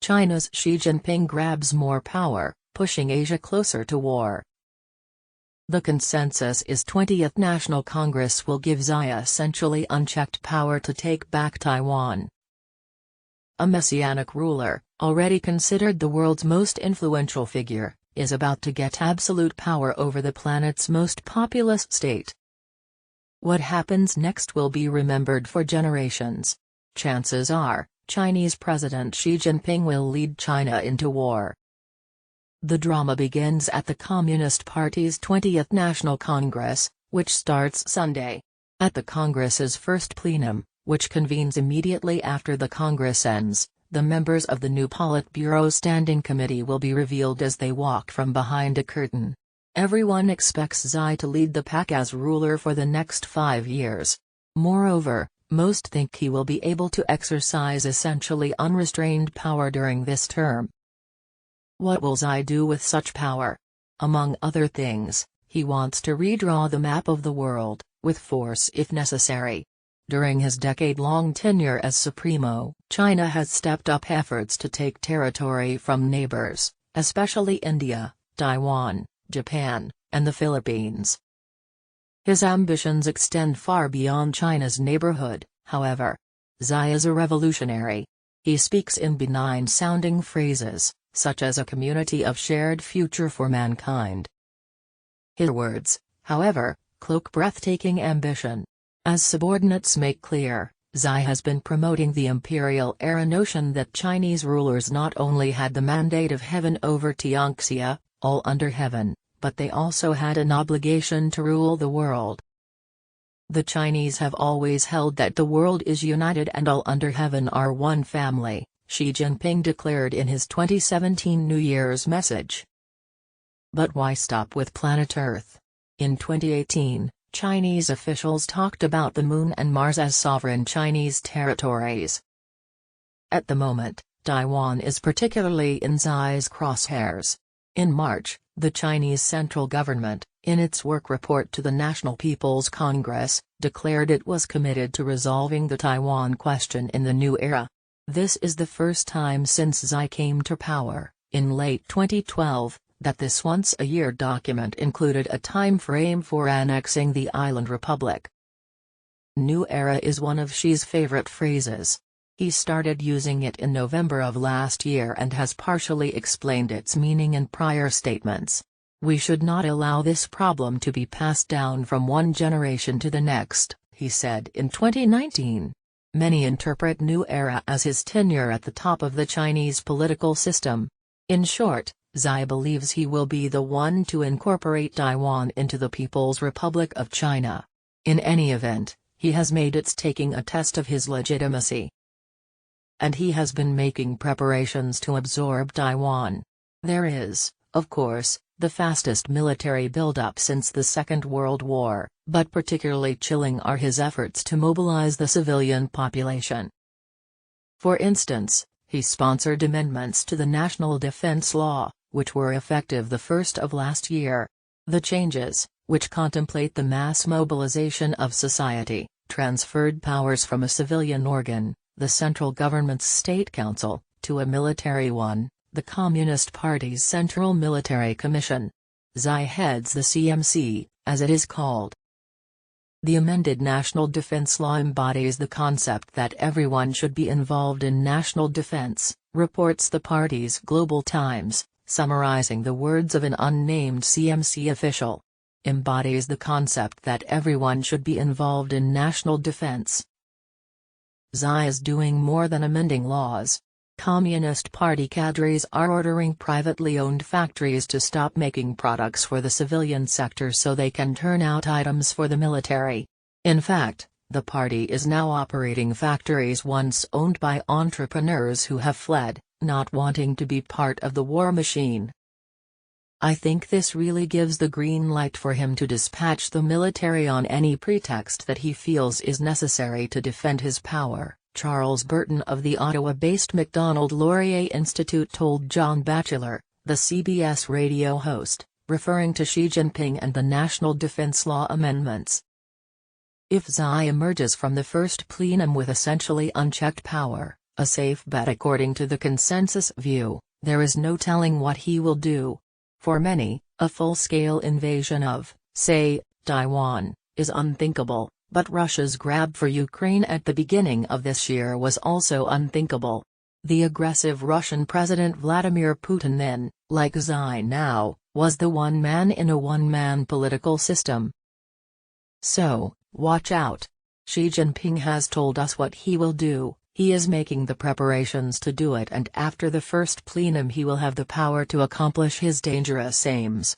China's Xi Jinping grabs more power, pushing Asia closer to war. The consensus is 20th National Congress will give Xi essentially unchecked power to take back Taiwan. A messianic ruler, already considered the world's most influential figure, is about to get absolute power over the planet's most populous state. What happens next will be remembered for generations. Chances are, Chinese President Xi Jinping will lead China into war. The drama begins at the Communist Party's 20th National Congress, which starts Sunday. At the Congress's first plenum, which convenes immediately after the Congress ends, the members of the new Politburo Standing Committee will be revealed as they walk from behind a curtain. Everyone expects Xi to lead the pack as ruler for the next 5 years. Moreover, most think he will be able to exercise essentially unrestrained power during this term. What will Xi do with such power? Among other things, he wants to redraw the map of the world, with force if necessary. During his decade-long tenure as Supremo, China has stepped up efforts to take territory from neighbors, especially India, Taiwan, Japan, and the Philippines. His ambitions extend far beyond China's neighborhood, however. Xi is a revolutionary. He speaks in benign-sounding phrases, such as a community of shared future for mankind. His words, however, cloak breathtaking ambition. As subordinates make clear, Xi has been promoting the imperial era notion that Chinese rulers not only had the mandate of heaven over Tianxia, all under heaven, but they also had an obligation to rule the world. The Chinese have always held that the world is united and all under heaven are one family, Xi Jinping declared in his 2017 New Year's message. But why stop with planet Earth? In 2018, Chinese officials talked about the Moon and Mars as sovereign Chinese territories. At the moment, Taiwan is particularly in Xi's crosshairs. In March, the Chinese central government, in its work report to the National People's Congress, declared it was committed to resolving the Taiwan question in the new era. This is the first time since Xi came to power, in late 2012, that this once-a-year document included a time frame for annexing the island republic. New era is one of Xi's favorite phrases. He started using it in November of last year and has partially explained its meaning in prior statements. We should not allow this problem to be passed down from one generation to the next, he said in 2019. Many interpret New Era as his tenure at the top of the Chinese political system. In short, Xi believes he will be the one to incorporate Taiwan into the People's Republic of China. In any event, he has made it taking a test of his legitimacy. And he has been making preparations to absorb Taiwan. There is, of course, the fastest military buildup since the Second World War, but particularly chilling are his efforts to mobilize the civilian population. For instance, he sponsored amendments to the National Defense Law, which were effective the 1st of last year. The changes, which contemplate the mass mobilization of society, transferred powers from a civilian organ, the central government's State Council, to a military one, the Communist Party's Central Military Commission. Xi heads the CMC, as it is called. The amended National Defense Law embodies the concept that everyone should be involved in national defense, reports the party's Global Times, summarizing the words of an unnamed CMC official. Embodies the concept that everyone should be involved in national defense. Xi is doing more than amending laws. Communist Party cadres are ordering privately owned factories to stop making products for the civilian sector so they can turn out items for the military. In fact, the party is now operating factories once owned by entrepreneurs who have fled, not wanting to be part of the war machine. I think this really gives the green light for him to dispatch the military on any pretext that he feels is necessary to defend his power, Charles Burton of the Ottawa-based Macdonald-Laurier Institute told John Batchelor, the CBS radio host, referring to Xi Jinping and the National Defense Law amendments. If Xi emerges from the first plenum with essentially unchecked power, a safe bet. According to the consensus view, there is no telling what he will do. For many, a full-scale invasion of, say, Taiwan, is unthinkable, but Russia's grab for Ukraine at the beginning of this year was also unthinkable. The aggressive Russian President Vladimir Putin then, like Xi now, was the one man in a one-man political system. So, watch out. Xi Jinping has told us what he will do. He is making the preparations to do it, and after the first plenum he will have the power to accomplish his dangerous aims.